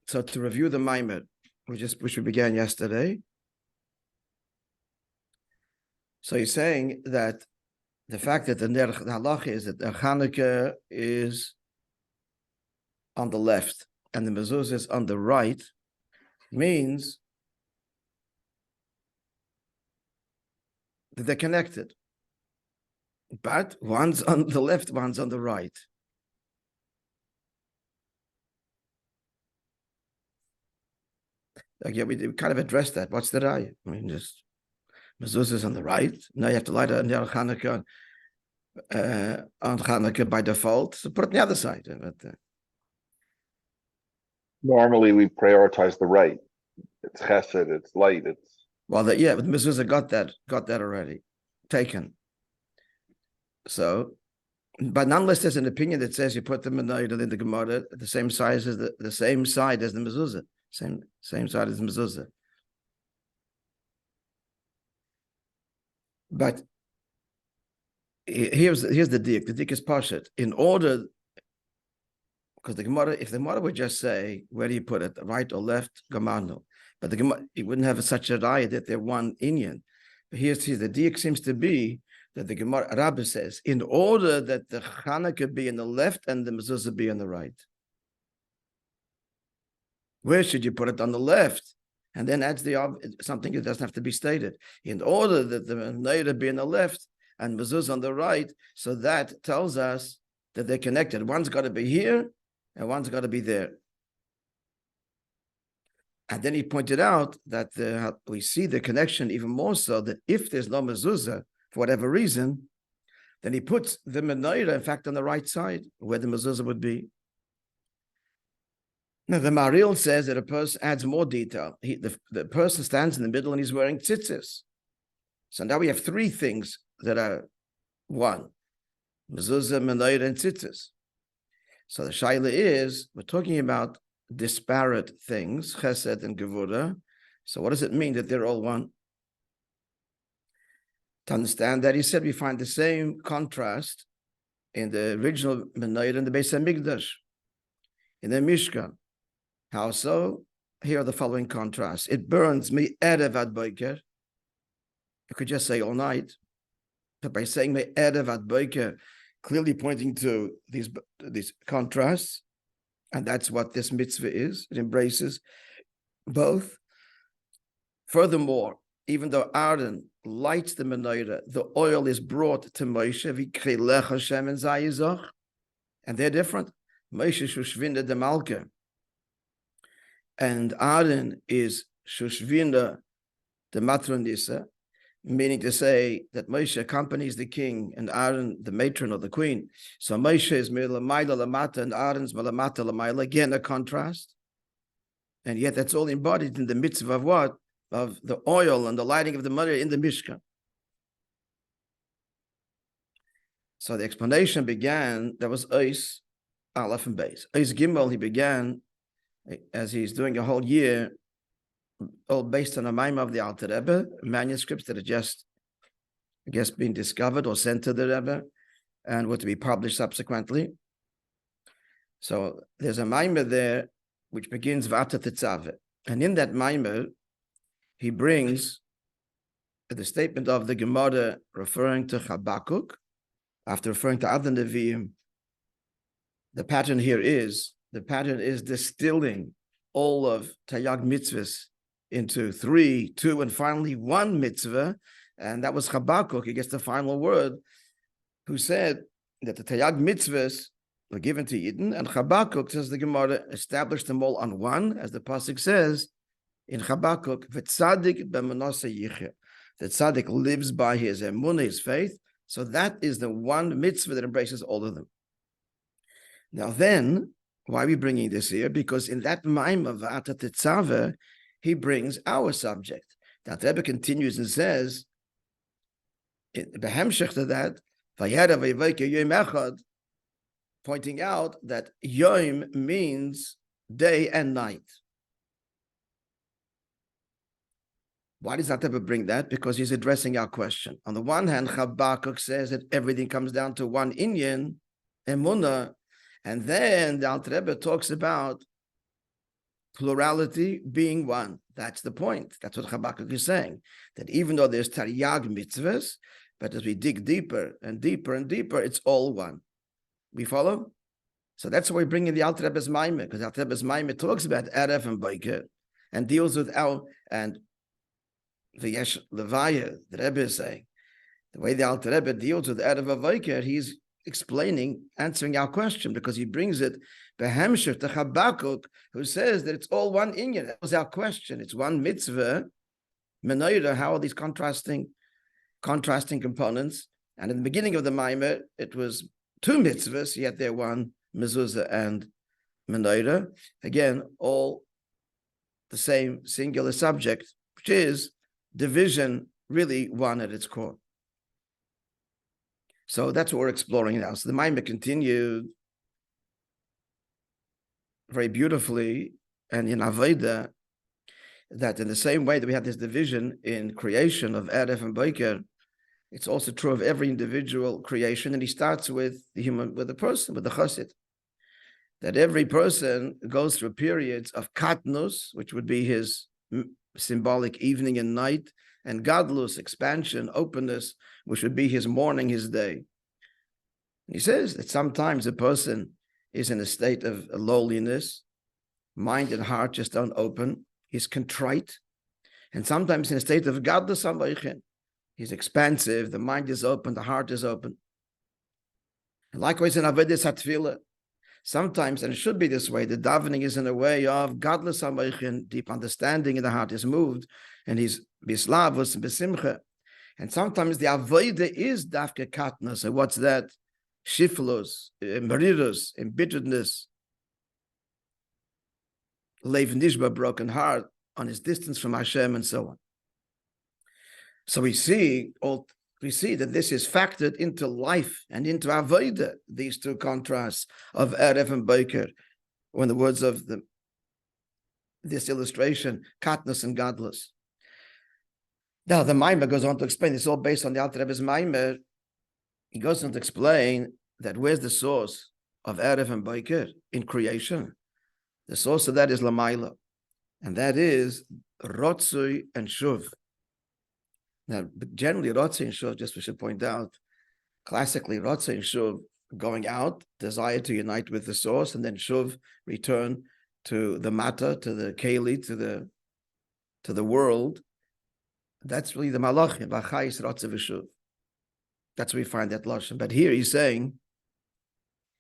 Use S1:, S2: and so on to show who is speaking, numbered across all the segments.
S1: So to review the Maimer, which we began yesterday. So he's saying that the fact that the halacha is that the Chanukah is on the left and the mezuzah is on the right means that they're connected. But one's on the left, one's on the right. Yeah, we kind of addressed that. What's the raya? I mean, just mezuzah is on the right. Now you have to light on Chanukah by default. So put it on the other side. But,
S2: normally we prioritize the right. It's chesed, it's light, it's
S1: but the mezuzah got that already taken. So, but nonetheless, there's an opinion that says you put the menorah in the Gemara the same size as the same side as the mezuzah, same side as the mezuzah. But here's the dik. The dik is pashut. In order, because the Gemara, if the Gemara would just say, where do you put it, right or left, Gamano, but the Gemara, it wouldn't have such a raya that they're one inyan. But here's the dik seems to be that the Gemara Rabbi says, in order that the Chanukah be on the left and the mezuzah be on the right. Where should you put it? On the left? And then adds something that doesn't have to be stated. In order that the menorah be on the left and mezuzah on the right, so that tells us that they're connected. One's got to be here and one's got to be there. And then he pointed out that we see the connection even more so that if there's no mezuzah, for whatever reason, then he puts the menorah, in fact, on the right side, where the mezuzah would be. Now, the Maril says that a person adds more detail. The person stands in the middle and he's wearing tzitzis. So now we have three things that are one: mezuzah, menorah, and tzitzis. So the shaila is, we're talking about disparate things, chesed and gevura. So what does it mean that they're all one? To understand that, he said we find the same contrast in the original menorah in the Beis HaMikdash, in the Mishkan. How so? Here are the following contrasts. It burns me erev ad boker. You could just say all night, but by saying me erev ad boker, clearly pointing to these contrasts, and that's what this mitzvah is. It embraces both. Furthermore, even though Aaron lights the menorah, the oil is brought to Moishe, and they're different. Moishe shushvinda de malka, and Aaron is shushvinda de matronisa, meaning to say that Moishe accompanies the king and Aaron the matron or the queen. So Moishe is milamayla lamata and Aaron's milamata lamayla. Again, a contrast, and yet that's all embodied in the mitzvah of what? Of the oil and the lighting of the menorah in the Mishkan. So the explanation began, there was Ois, Aleph and Beis. Ois Gimel, he began, as he's doing a whole year, all based on a maimah of the Alter Rebbe, manuscripts that are just, I guess, being discovered or sent to the Rebbe, and were to be published subsequently. So there's a maimah there, which begins V'ata Tetzaveh. And in that maimah, he brings the statement of the Gemara referring to Habakkuk, after referring to other Nevi'im. The pattern is distilling all of Taryag mitzvahs into 3, 2, and finally 1 mitzvah, and that was Habakkuk. He gets the final word, who said that the Taryag mitzvahs were given to Yidden, and Habakkuk, says the Gemara, established them all on 1, as the pasuk says, in Habakkuk, v'tzadik b'manasa yicheh. The tzaddik lives by his emunah, his faith. So that is the one mitzvah that embraces all of them. Now then, why are we bringing this here? Because in that maimah of V'ata Tetzaveh, he brings our subject. That Rebbe continues and says, behemshech to that, v'yera v'yivayke yom echad, pointing out that yom means day and night. Why does that ever bring that? Because he's addressing our question. On the one hand, Habakkuk says that everything comes down to one inyan, emunah, and then the Alter Rebbe talks about plurality being one. That's the point. That's what Habakkuk is saying. That even though there's Taryag mitzvahs, but as we dig deeper and deeper and deeper, it's all one. We follow? So that's why we bring in the Alter Rebbe's Maimah, because Alter Rebbe's Maimah talks about Erev and Boker and deals with and the Yesh Levaya, the Rebbe is saying. The way the Alter Rebbe deals with Erev and Boker, he's answering our question, because he brings it behemshech to Habakkuk, who says that it's all one inyan. That was our question. It's one mitzvah, menorah. How are these contrasting components? And in the beginning of the Maimah, it was two mitzvahs, yet they're one, mezuzah and menorah. Again, all the same singular subject, which is division, really one at its core. So that's what we're exploring now. So the Maimah continued very beautifully, and in Avodah, that in the same way that we have this division in creation of Erev and Boker, it's also true of every individual creation. And he starts with the person, with the chassid. That every person goes through periods of katnus, which would be his symbolic evening and night, and gadlus, expansion, openness, which would be his morning, his day. And he says that sometimes a person is in a state of lowliness, mind and heart just don't open, he's contrite, and sometimes in a state of gadlus amoichin, he's expansive, the mind is open, the heart is open. And likewise in Avodas HaTefillah, sometimes, and it should be this way, the davening is in a way of gadlus amoichin, deep understanding, and the heart is moved, and he's bislavus and besimcha. And sometimes the avodah is dafke katna. So what's that? Shiflos, merirus, embitteredness, leiv nishba, broken heart, on his distance from Hashem, and so on. So we see that this is factored into life and into avodah, these two contrasts of Erev and Boker, or in the words of this illustration, katnus and gadlus. Now the Maimah goes on to explain, this is all based on the Alter Rebbe's Maimah. He goes on to explain that where's the source of Erev and Boker in creation? The source of that is Lamaila, and that is Rotzui and Shuv. Now, generally, Rotzui and Shuv, just we should point out, classically, Rotzui and Shuv, going out, desire to unite with the source, and then Shuv, return to the Mata, to the Keli, to the world. That's really the Malachim, V'achayis Rotzui v'Shuv. That's where we find that lashon. But here he's saying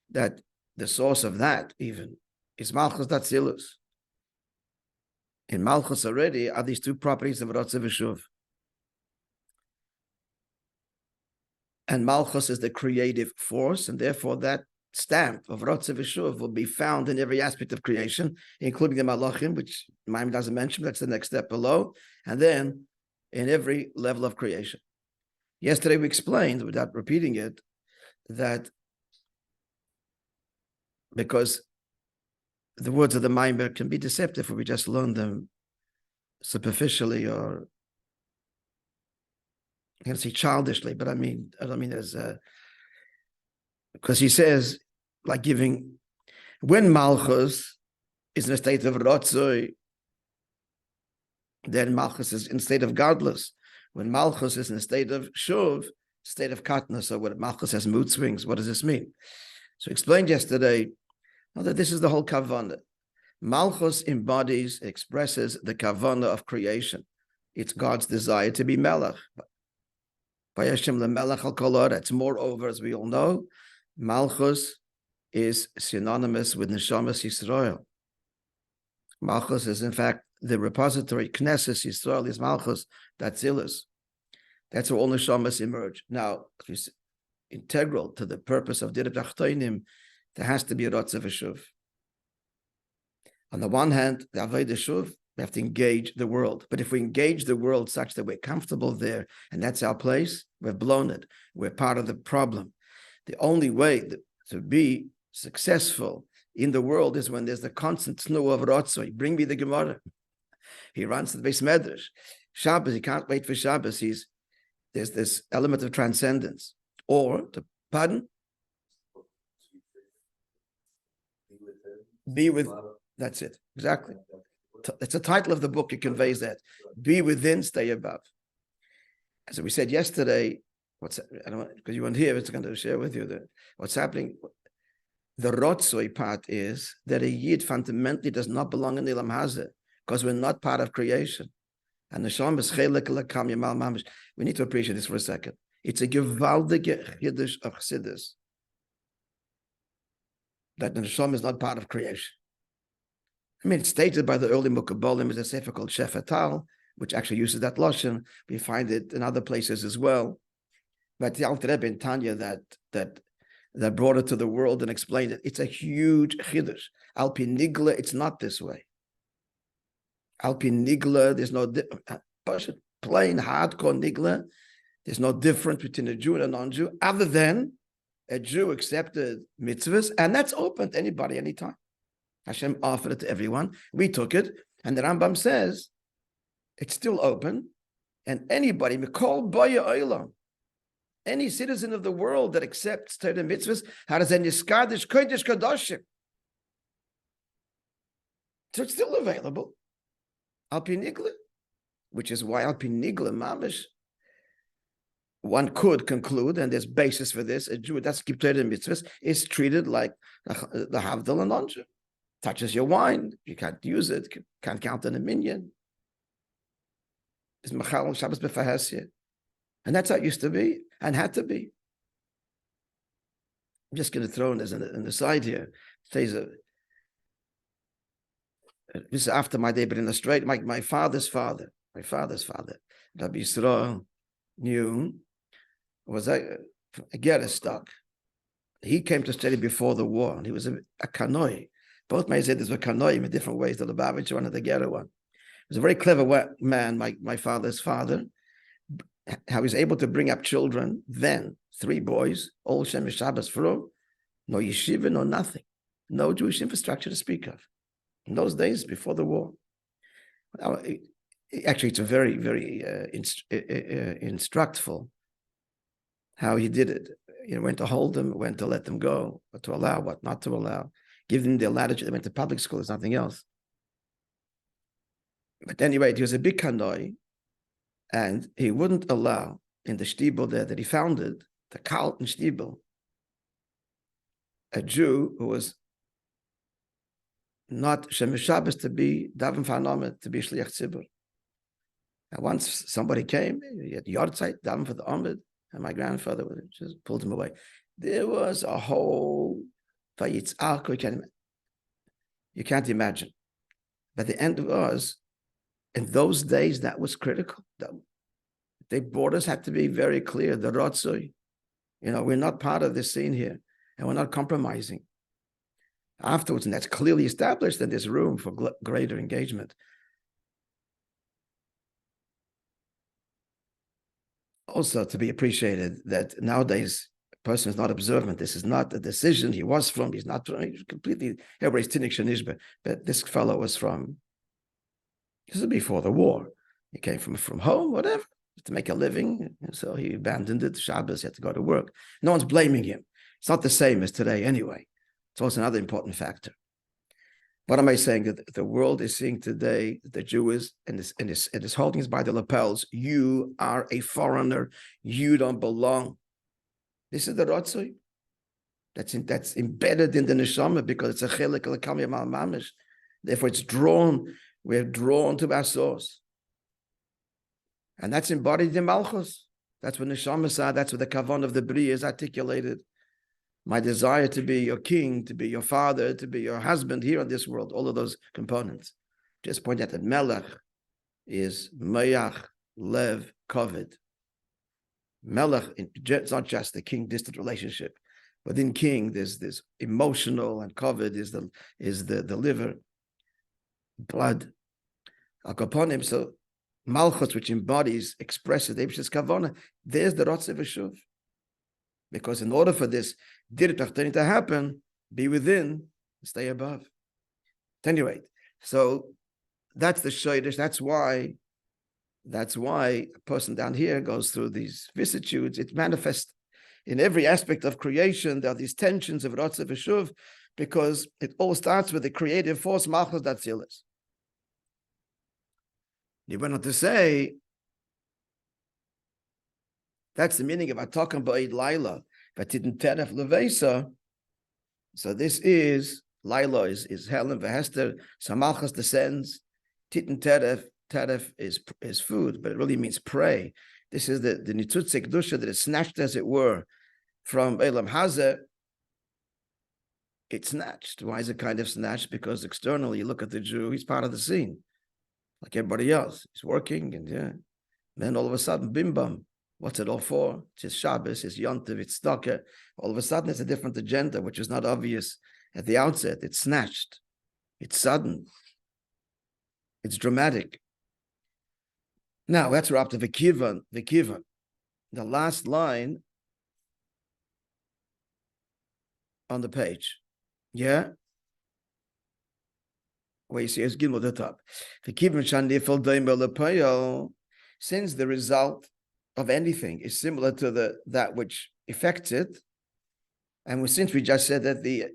S1: that the source of that even is Malchus Datzilus. In Malchus already are these two properties of Rotzei v'Shuv. And Malchus is the creative force, and therefore that stamp of Rotzei v'Shuv will be found in every aspect of creation, including the Malachim, which Maimon doesn't mention, that's the next step below, and then in every level of creation. Yesterday we explained, without repeating it, that because the words of the Maimon can be deceptive if we just learn them superficially, or I can say childishly, but I don't mean as because he says, like giving, when Malchus is in a state of Rotzoi, then Malchus is in a state of godless. When Malchus is in a state of Shuv, state of Katna, so when Malchus has mood swings, what does this mean? So explained yesterday that this is the whole Kavanah. Malchus embodies, expresses the Kavanah of creation. It's God's desire to be Melech. Vayashem lemelech al kol haaretz. Moreover, as we all know, Malchus is synonymous with Neshamas Yisrael. Malchus is, in fact, the repository. Knesset Yisrael is Malchus, Datzilus. That's where all Neshamas emerge. Now, integral to the purpose of Dirib Tachtoinim, there has to be a Rotzei v'Shuv. On the one hand, the Avodah Shuv, we have to engage the world. But if we engage the world such that we're comfortable there, and that's our place, we've blown it. We're part of the problem. The only way to be successful in the world is when there's the constant snow of Rotzoi. Bring me the Gemara. He runs to the Beis Medrash. Shabbos, he can't wait for Shabbos. There's this element of transcendence. Or, pardon? Be with, that's it, exactly. it's the title of the book. It conveys that. Be within, stay above. As we said yesterday, I don't want, because you weren't here, it's going to share with you that what's happening. The rotzoi part is that a yid fundamentally does not belong in the Ilam Hazeh because we're not part of creation. And the Shalom is chelik lekam yamal mamish. We need to appreciate this for a second. It's a gewaldige chiddush of chassidus that the Shalom is not part of creation. I mean, it's stated by the early Mukabolim as a sefer called Shefatal, which actually uses that lashon. We find it in other places as well. But the Alter Rebbe in Tanya that brought it to the world and explained it. It's a huge chiddush. Al pi nigla, it's not this way. Al pi nigla, there's no plain hardcore nigla. There's no difference between a Jew and a non-Jew, other than a Jew accepted mitzvahs, and that's open to anybody, anytime. Hashem offered it to everyone. We took it, and the Rambam says it's still open, and anybody, Mikol Baya Olam, any citizen of the world that accepts Torah mitzvahs, how does any Skadish Kodesh Kadoshim? So it's still available. Al pi nigla, which is why Al pi nigla mamish, one could conclude, and there's basis for this, a Jew that's keep Torah mitzvahs is treated like the Havdal and non-Jew. Touches your wine, you can't use it, can't count on a minyan. It's Machal Shabbos B'Fahesya. And that's how it used to be and had to be. I'm just going to throw in this in the side here. It says, this is after my day, but in Australia, my father's father, Rabbi Yisrael, knew, was a Gerestag. He came to study before the war, and he was a Kanoi. Both my Zedis were Kanoim in different ways, the Lubavitch one and the Gera one. He was a very clever man, my father's father. How he was able to bring up children then, 3 boys, all Shem Shabbos Fro, no yeshiva, no nothing, no Jewish infrastructure to speak of. In those days, before the war. Actually, it's a very, very instructful how he did it. You know, when to hold them, when to let them go, what to allow, what not to allow. Give them their latitude. They went to public school, there's nothing else. But anyway, he was a big kanoi, and he wouldn't allow in the shtibel there that he founded, the Carlton shtibel, a Jew who was not Shem Shabbos to be Davin Fanomet, to be Shliach Tzibur. And once somebody came, he had Yortzeit, Davin for the Omid, and my grandfather just pulled him away. There was a whole Vayitz'al, you can't imagine. But the end was, in those days, that was critical. The borders had to be very clear. The Rotzoi, we're not part of this scene here, and we're not compromising. Afterwards, and that's clearly established, that there's room for greater engagement. Also, to be appreciated that nowadays, a person is not observant. This is not a decision. He was from, he's not from, he's completely, everybody's Tinnik Shanishba, but this fellow was from, this is before the war. He came from home, whatever, to make a living. So he abandoned it. Shabbos, he had to go to work. No one's blaming him. It's not the same as today anyway. It's also another important factor. What am I saying? That the world is seeing today, the Jew is, and is holding us by the lapels. You are a foreigner. You don't belong. This is the Rotzoi. That's embedded in the neshama because it's a chelik l'kam yamal mamish. Therefore, it's drawn. We're drawn to our source. And that's embodied in Malchus. That's what neshamas are. That's what the kavan of the Bri is articulated. My desire to be your king, to be your father, to be your husband here on this world, all of those components. Just point out that Melech is Mayach, Lev, Kovid. Melech, it's not just the king-distant relationship. Within king, there's this emotional, and Kovid is the liver, blood. Al-Kaponim, so Malchus, which embodies, expresses the Eibshter's Kavana, there's the Rotzei V'Shuv. Because in order for this Dir Tachtani to happen, be within, stay above. At any rate, so that's the Shoydish. That's why a person down here goes through these vicissitudes. It manifests in every aspect of creation. There are these tensions of Rotzei V'Shuv, because it all starts with the creative force, Malchus Datzilis. He went on to say, that's the meaning of Atakan Ba'id Laila, but didn't teref levesa. So this is Laila is Helen Vehester, Samalchas descends, Titan teref is food, but it really means prey. This is the Nitutze Kedusha that is snatched, as it were, from Elam Hazeh. It's snatched. Why is it kind of snatched? Because externally, you look at the Jew, he's part of the scene, like everybody else. He's working, and then all of a sudden, bim bam. What's it all for? It's his Shabbos, it's Yontiv, it's Tzedakah. All of a sudden, it's a different agenda, which is not obvious at the outset. It's snatched. It's sudden. It's dramatic. Now, that's we're up to V'kivan. The last line on the page. Yeah? Where you see it's Gimel at the top. Since the result of anything is similar to that which affects it, and since we just said that the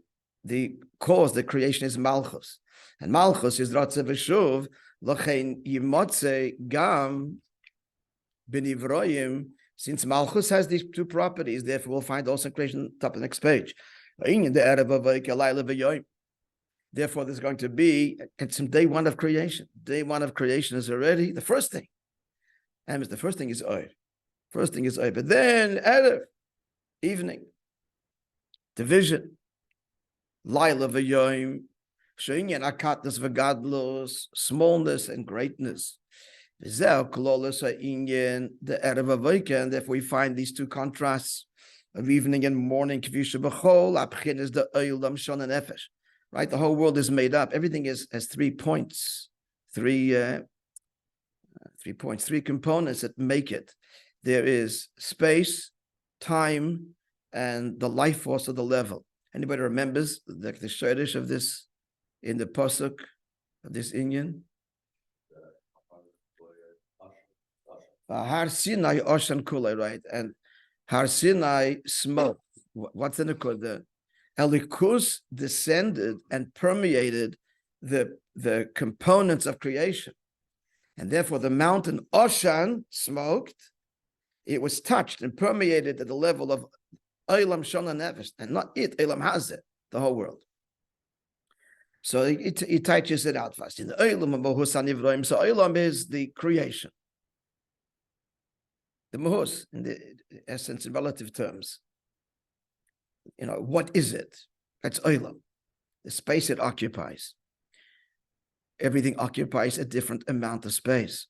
S1: cause, the creation is Malchus, and Malchus is Ratze V'shuv, L'chein Yimotze Gam B'nivroyim, since Malchus has these two properties, therefore we'll find also creation top of the next page. Therefore, there's going to be it's day one of creation. Day one of creation is already the first thing. And the first thing is Oir. First thing is Oir. But then Erev, evening, division. Laila v'yoim, she'inyan akatnas v'gadlos, smallness and greatness. V'zeh klolos ha'inyan, the Erev Avoika, and therefore we find these two contrasts of evening and morning. Kvisha b'chol, apchin is the oilam shon and nefesh. Right, the whole world is made up. Everything has 3 points, three points, 3 components that make it. There is space, time, and the life force of the level. Anybody remembers the shirish of this in the pasuk of this Inyan? Har Sinai Oshan Kulei, right? And Har Sinai smoke. What's in the Elikus descended and permeated the components of creation. And therefore the mountain Oshan smoked, it was touched and permeated at the level of Eilam Shona Nefesh, and not it, Eilam Hazeh, the whole world. So he teaches it out fast. In the Eilam of Mahusan Ivroim, so Eilam is the creation. The Mahus, in the essence, in relative terms. What is it? That's Eilam, the space it occupies. Everything occupies a different amount of space.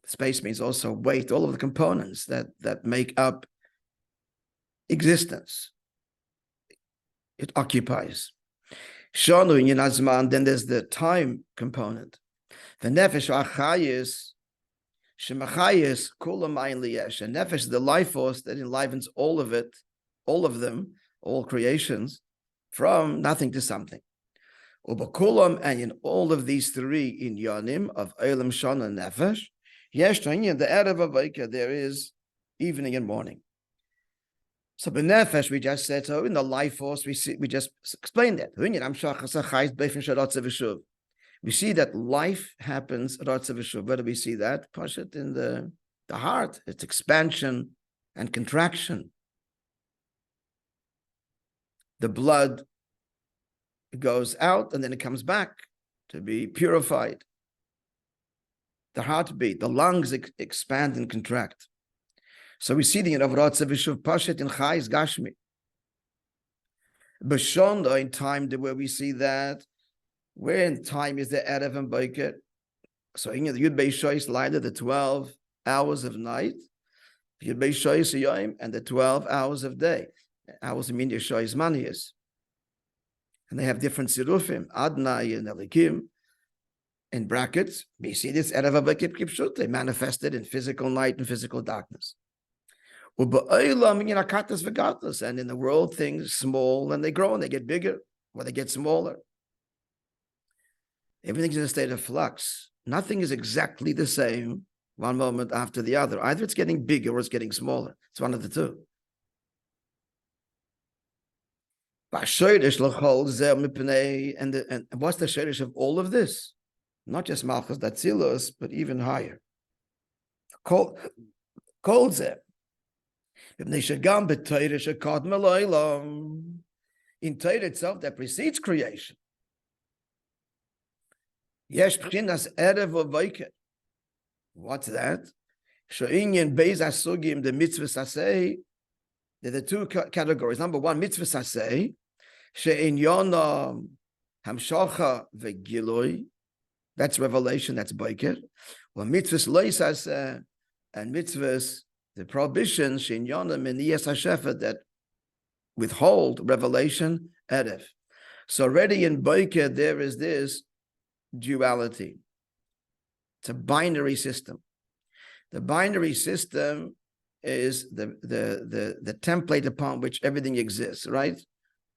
S1: Space means also weight, all of the components that make up existence. It occupies. Shonu in Azman, then there's the time component. The nefesh achayis, shemachayis kulamayim liyesh. And nefesh is the life force that enlivens all of it, all of them, all creations, from nothing to something. Ubakulam, and in all of these 3 in Yonim of Eilam Shon and Nefesh, yes, the Erev Avaika, there is evening and morning. So B'nefesh, we just said, so in the life force, we just explained that. We see that life happens, where do we see that? Pashat in the heart, it's expansion and contraction. The blood goes out and then it comes back to be purified. The heartbeat, the lungs expand and contract. So we see the in Avratza Vishuv Pashat in Chayis Gashmi. B'shonda, in time where we see that, where in time is the Erev and Boker. So in the Yud Beis Shoyis Laila, the 12 hours of night, Yud Beis Shoyis Yom, and the 12 hours of day. Hours mean Yeshoyis Manias. And they have different sirufim, Adnai and Elikim. In brackets, we see this Erev Abakip Kipshut, they manifested in physical light and physical darkness. And in the world, things small and they grow and they get bigger or they get smaller. Everything's in a state of flux. Nothing is exactly the same one moment after the other. Either it's getting bigger or it's getting smaller. It's one of the two. And what's the shirish of all of this? not just Malchus Datzilus, but even higher. Kol zeh. In Torah itself that precedes creation. Yesh b'chinas erev u'voiket. What's that? She'inyan beis asugim the mitzvahs aseh. There are two categories. Number one, mitzvahs aseh. She'inyan hamshacha ve'giloi. That's revelation. That's boiket. Well, mitzvahs lois aseh and mitzvahs, the prohibition she'inyan meniyas hashefa that withhold revelation erev. So already in boiket there is this duality. It's a binary system. The binary system is the template upon which everything exists, right?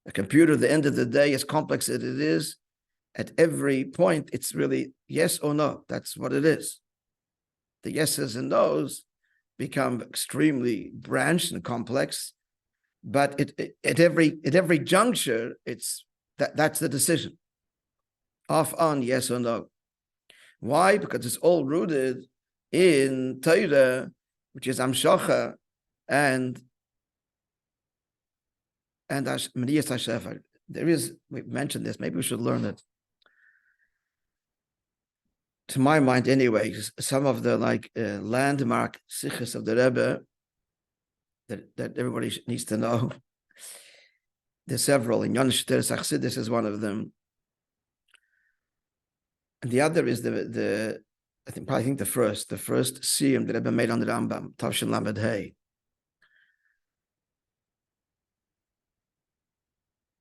S1: A computer, at the end of the day, as complex as it is, at every point, it's really yes or no. That's what it is. The yeses and nos become extremely branched and complex, but at every juncture, that's the decision. Off, on, yes or no. Why? Because it's all rooted in Torah, which is Amshacha and Meniyas HaShefa. We've mentioned this, maybe we should learn it. To my mind, anyway, some of the landmark sikhs of the Rebbe that everybody needs to know. There's several. In Yon Shter Sachsidis is one of them. And the other is I think the first siyum that Rebbe made on the Rambam, Tavshin Lamed Hey.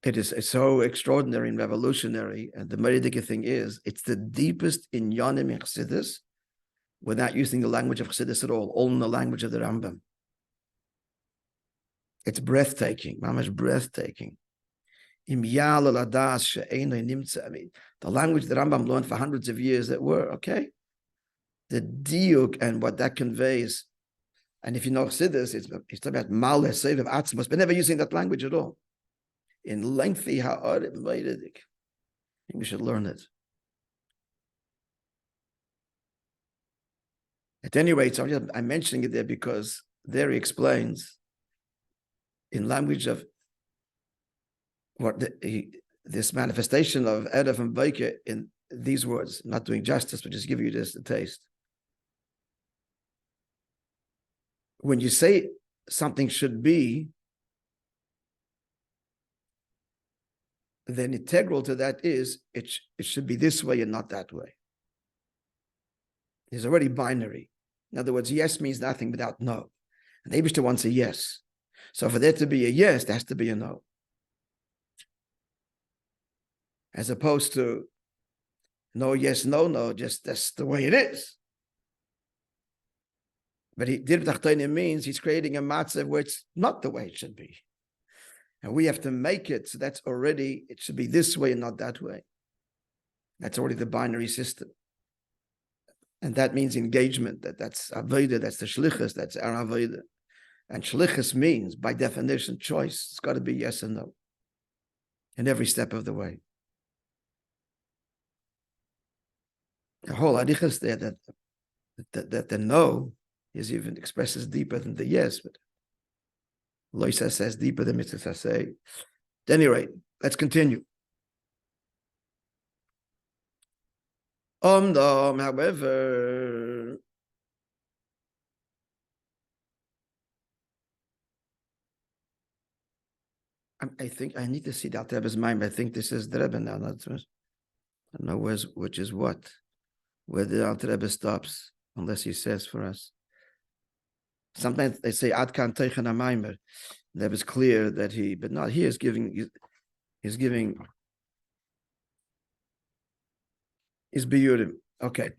S1: It's so extraordinary and revolutionary. And the Meridic thing is, it's the deepest in Yonim in Chassidus without using the language of Chassidus at all in the language of the Rambam. It's breathtaking, mamash breathtaking. The language that Rambam learned for hundreds of years that were, okay? The diuk and what that conveys. And if you know Chassidus, it's talking about mal sev of atzmos, but never using that language at all. In lengthy ha'arim Meridic. We should learn it. At any rate, so I'm mentioning it there because there he explains in language of what this manifestation of Erev and Boiker in these words, not doing justice, but just giving you this the taste. When you say something should be, then integral to that is it should be this way and not that way. It's already binary. In other words, yes means nothing without no. And Eibishter wants a yes. So for there to be a yes, there has to be a no. As opposed to no, yes, no, just that's the way it is. But Dir B'Tachtonim means he's creating a matzav where it's not the way it should be. And we have to make it so that's already, it should be this way and not that way. That's already the binary system. And that means engagement, that's Avodah, that's the Shlichus, that's our Avodah. And Shlichus means, by definition, choice. It's got to be yes and no in every step of the way. The whole arichas there that the no is even expresses deeper than the yes, but Loisa says deeper than mitzvah say. At any rate, let's continue. However, I think I need to see the Alter Rebbe's mind. I think this is the Rebbe now. I don't know which is what. Where the Alter Rebbe stops, unless he says for us. Sometimes they say Ad Kan Teichen HaMaimer. That was clear that but not here. He's giving his biyurim. Okay.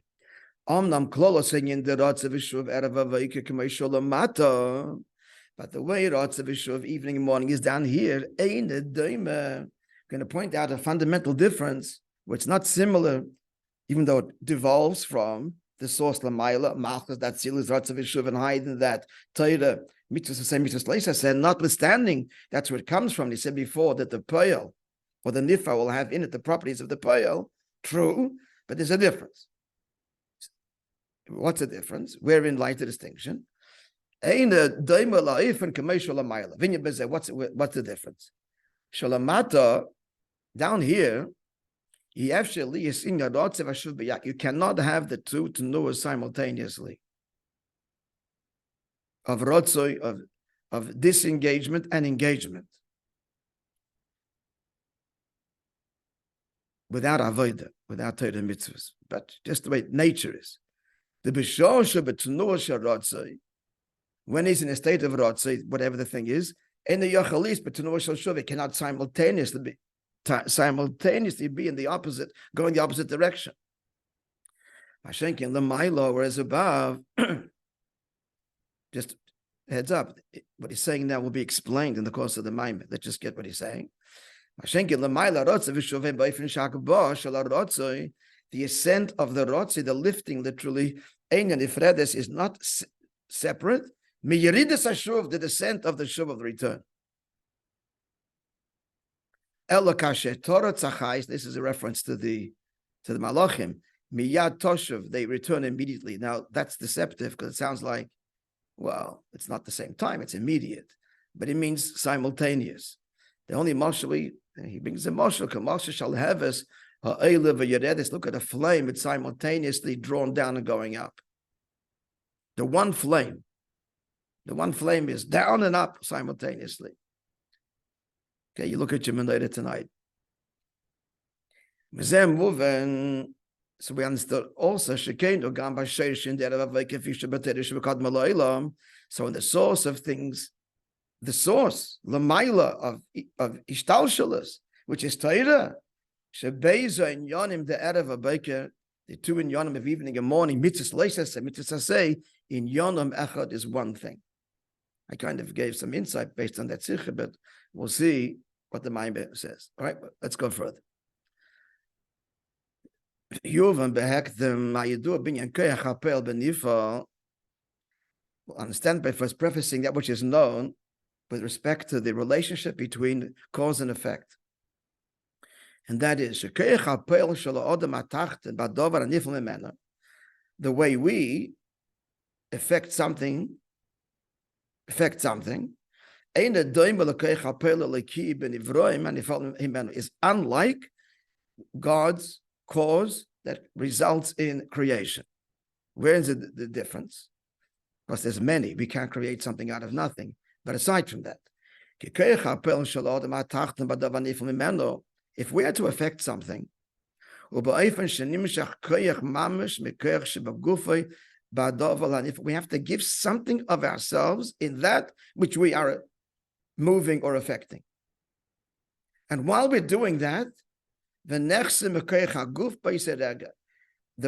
S1: Omnam klolos saying the Ratzav Ishuv Erev Avaika K'may Sholamata. But the way Ratzav Ishuv evening and morning is down here. Ein Edoima. Going to point out a fundamental difference where it's not similar, even though it devolves from the source Lamaila, Malchus, that seal is Ratzav Ishuv and hide in that Torah, mitzvahs the same mitzvahs Leisa said, notwithstanding, that's where it comes from. He said before that the Poel or the Nifa will have in it the properties of the Poel. True, But there's a difference. What's the difference? Wherein lies the distinction? What's the difference? Shalamata, down here, you cannot have the two tenuas simultaneously. Of rotzoi, of disengagement and engagement. Without avodah, without Torah mitzvahs, but just the way nature is. The b'shosha b'tenuah sharotzoi, when he's in a state of rotzoi, whatever the thing is, and the yochalis b'tenuah shal it cannot simultaneously be in the opposite, going the opposite direction. Mashenkin l'maylo, whereas above, just heads up, what he's saying now will be explained in the course of the Maimon. Let's just get what he's saying. The ascent of the rotzi, the lifting, literally, is not separate. The descent of the shuv of the return. This is a reference to the malachim. Miyad toshuv, they return immediately. Now that's deceptive because it sounds like, well, it's not the same time, it's immediate, but it means simultaneous. The only mashali, he brings a mashal, Mashal shall have us, look at a flame, it's simultaneously drawn down and going up. The one flame is down and up simultaneously. Okay, you look at your menorah tonight. So we understood also, so in the source of things, the source, Lamaila of Ishtalshalas, which is Torah, Shebeza in Yonim, the Erev Abayker, the two in Yonim of evening and morning, Mitzvah Leisas, Mitzvah say, in Yonim Echad is one thing. I kind of gave some insight based on that sikha, but we'll see what the Maimon says. All right, let's go further. We'll understand by first prefacing that which is known with respect to the relationship between cause and effect. And that is the way we affect something is unlike God's cause that results in creation. Where is the difference? Because there's many. We can't create something out of nothing. But aside from that, if we are to affect something, if we have to give something of ourselves in that which we are moving or affecting. And while we're doing that, the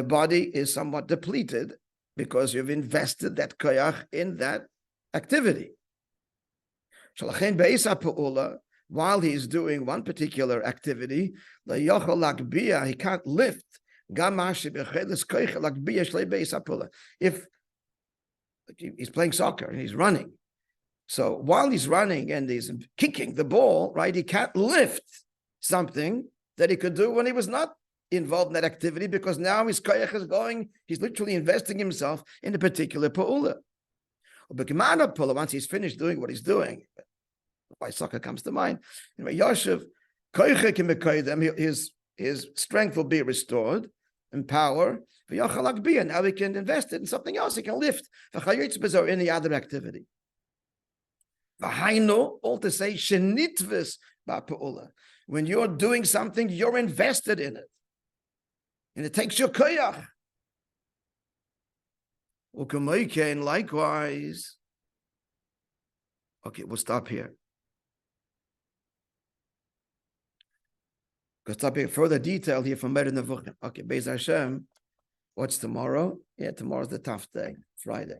S1: body is somewhat depleted because you've invested that koyach in that activity. While he's doing one particular activity, he can't lift. If he's playing soccer and he's running, so while he's running and he's kicking the ball, right, he can't lift something that he could do when he was not involved in that activity, because now his koyach is going, he's literally investing himself in a particular pa'ula. Once he's finished doing what he's doing, why soccer comes to mind, Yoshev, his strength will be restored and power. Now he can invest it in something else. He can lift or any other activity. All to say, when you're doing something, you're invested in it, and it takes your koyach. And likewise, okay, we'll stop here. We'll stop here. Further detail here from Meir Nevuchim. Okay, Beis Hashem. What's tomorrow? Yeah, tomorrow's the tough day, Friday.